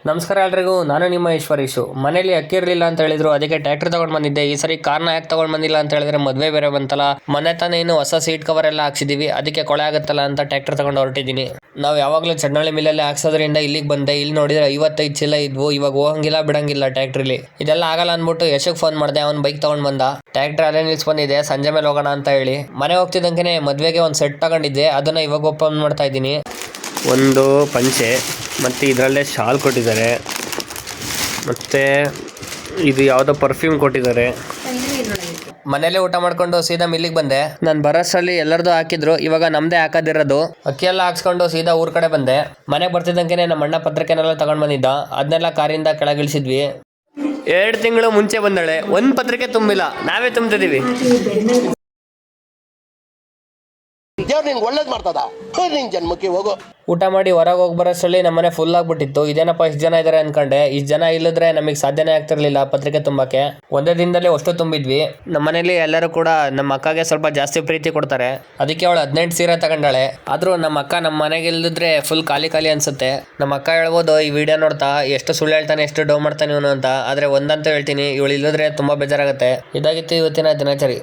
ನಮಸ್ಕಾರ ಎಲ್ರಿಗೂ, ನಾನು ನಿಮ್ಮ ಈಶ್ವರೀಶು. ಮನೇಲಿ ಅಕ್ಕಿ ಇರಲಿಲ್ಲ ಅಂತ ಹೇಳಿದ್ರು, ಅದಕ್ಕೆ ಟ್ರ್ಯಾಕ್ಟರ್ ತಗೊಂಡ್ ಬಂದಿದ್ದೆ. ಈ ಸರಿ ಕಾರ್ನ ಯಾಕೆ ತಗೊಂಡ್ ಬಂದಿಲ್ಲ ಅಂತ ಹೇಳಿದ್ರೆ ಮದುವೆ ಬೇರೆ ಬಂತಲ್ಲ, ಮನೆ ತಾನೇ ಏನು ಹೊಸ ಸೀಟ್ ಕವರ್ ಎಲ್ಲ ಹಾಕ್ಸಿದೀವಿ, ಅದಕ್ಕೆ ಕೊಳೆ ಆಗುತ್ತಲ್ಲ ಅಂತ ಟ್ರ್ಯಾಕ್ಟರ್ ತಗೊಂಡು ಹೊರಟಿದ್ದೀನಿ. ನಾವು ಯಾವಾಗಲೂ ಚನ್ನಳ್ಳಿ ಮಿಲ್ಲಲ್ಲಿ ಹಾಕ್ಸೋದ್ರಿಂದ ಇಲ್ಲಿಗೆ ಬಂದೆ. ಇಲ್ಲಿ ನೋಡಿದ್ರೆ 55 ಚೀಲ ಇದ್ವು. ಇವಾಗ ಹೋಗಂಗಿಲ್ಲ ಬಿಡಂಗಿಲ್ಲ ಟ್ರ್ಯಾಕ್ಟ್ರಲ್ಲಿ. ಇದೆಲ್ಲ ಆಗಲ್ಲ ಅಂದ್ಬಿಟ್ಟು ಯಶಕ್ ಫೋನ್ ಮಾಡಿದೆ, ಅವ್ನು ಬೈಕ್ ತಗೊಂಡ್ ಬಂದ. ಟ್ರ್ಯಾಕ್ಟರ್ ಅಲ್ಲೇ ನಿಲ್ಸ್ ಬಂದಿದೆ, ಸಂಜೆ ಮೇಲೆ ಹೋಗೋಣ ಅಂತ ಹೇಳಿ. ಮನೆ ಹೋಗ್ತಿದ್ದಂಗೆ ಮದುವೆಗೆ ಒಂದು ಸೆಟ್ ತಗೊಂಡಿದ್ದೆ, ಅದನ್ನ ಇವಾಗ ಓಪನ್ ಮಾಡ್ತಾ ಇದ್ದೀನಿ. ಒಂದು ಪಂಚೆ ಮತ್ತು ಇದರಲ್ಲೇ ಶಾಲ್ ಕೊಟ್ಟಿದ್ದಾರೆ, ಮತ್ತು ಇದು ಯಾವುದೋ ಪರ್ಫ್ಯೂಮ್ ಕೊಟ್ಟಿದ್ದಾರೆ. ಮನೇಲೆ ಊಟ ಮಾಡ್ಕೊಂಡು ಸೀದಾ ಮಿಲ್ಲಿಗೆ ಬಂದೆ. ನಾನು ಬರೋಷ್ಟರಲ್ಲಿ ಎಲ್ಲರದು ಹಾಕಿದ್ರು, ಇವಾಗ ನಮ್ಮದೇ ಹಾಕೋದಿರೋದು. ಅಕ್ಕಿ ಎಲ್ಲ ಹಾಕ್ಸ್ಕೊಂಡು ಸೀದಾ ಊರ್ ಕಡೆ ಬಂದೆ. ಮನೆಗೆ ಬರ್ತಿದ್ದಂಗೆ ನಮ್ಮ ಅಣ್ಣ ಪತ್ರಿಕೆನೆಲ್ಲ ತಗೊಂಡು ಬಂದಿದ್ದ, ಅದನ್ನೆಲ್ಲ ಕಾರಿಂದ ಕೆಳಗಿಳಿಸಿದ್ವಿ. 2 ತಿಂಗಳು ಮುಂಚೆ ಬಂದಳೆ, ಒಂದು ಪತ್ರಿಕೆ ತುಂಬಿಲ್ಲ, ನಾವೇ ತುಂಬ್ತಿದ್ದೀವಿ. ದೇವ್ರು ನಿಂಗೆ ಒಳ್ಳೇದು ಮಾಡ್ತದ, ನಿನ್ ಜನ್ಮಕ್ಕೆ ಹೋಗೋ. ಊಟ ಮಾಡಿ ಹೊರಗೆ ಹೋಗಿ ಬರೋಷ್ಟರಲ್ಲಿ ನಮ್ಮನೆ ಫುಲ್ ಆಗ್ಬಿಟ್ಟಿತ್ತು. ಇದೇನಪ್ಪ ಇಷ್ಟು ಜನ ಇದ್ದಾರೆ ಅನ್ಕೊಂಡೆ. ಇಷ್ಟು ಜನ ಇಲ್ಲಿದ್ರೆ ನಮಗೆ ಸಾಧ್ಯನೇ ಆಗ್ತಿರ್ಲಿಲ್ಲ ಪತ್ರಿಕೆ ತುಂಬಕ್ಕೆ. ಒಂದೇ ದಿನದಲ್ಲಿ ಅಷ್ಟು ತುಂಬಿದ್ವಿ. ನಮ್ಮನೇಲಿ ಎಲ್ಲರೂ ಕೂಡ ನಮ್ಮ ಅಕ್ಕಗೆ ಸ್ವಲ್ಪ ಜಾಸ್ತಿ ಪ್ರೀತಿ ಕೊಡ್ತಾರೆ, ಅದಕ್ಕೆ ಅವಳು 18 ಸೀರೆ ತಗೊಂಡಾಳೆ. ಆದ್ರೂ ನಮ್ಮ ಅಕ್ಕ ನಮ್ಮ ಮನೆಗೆ ಇಲ್ಲದಿದ್ರೆ ಫುಲ್ ಖಾಲಿ ಖಾಲಿ ಅನ್ಸುತ್ತೆ. ನಮ್ಮ ಅಕ್ಕ ಹೇಳ್ಬೋದು ಈ ವಿಡಿಯೋ ನೋಡ್ತಾ ಎಷ್ಟು ಸುಳ್ಳು ಹೇಳ್ತಾನೆ, ಎಷ್ಟು ಡೌ ಮಾಡ್ತಾನೆ ಇವನು ಅಂತ. ಆದ್ರೆ ಒಂದಂತೂ ಹೇಳ್ತೀನಿ, ಇವಳು ಇಲ್ಲದ್ರೆ ತುಂಬಾ ಬೇಜಾರಾಗುತ್ತೆ. ಇದಾಗಿತ್ತು ಇವತ್ತಿನ ದಿನಚರಿ.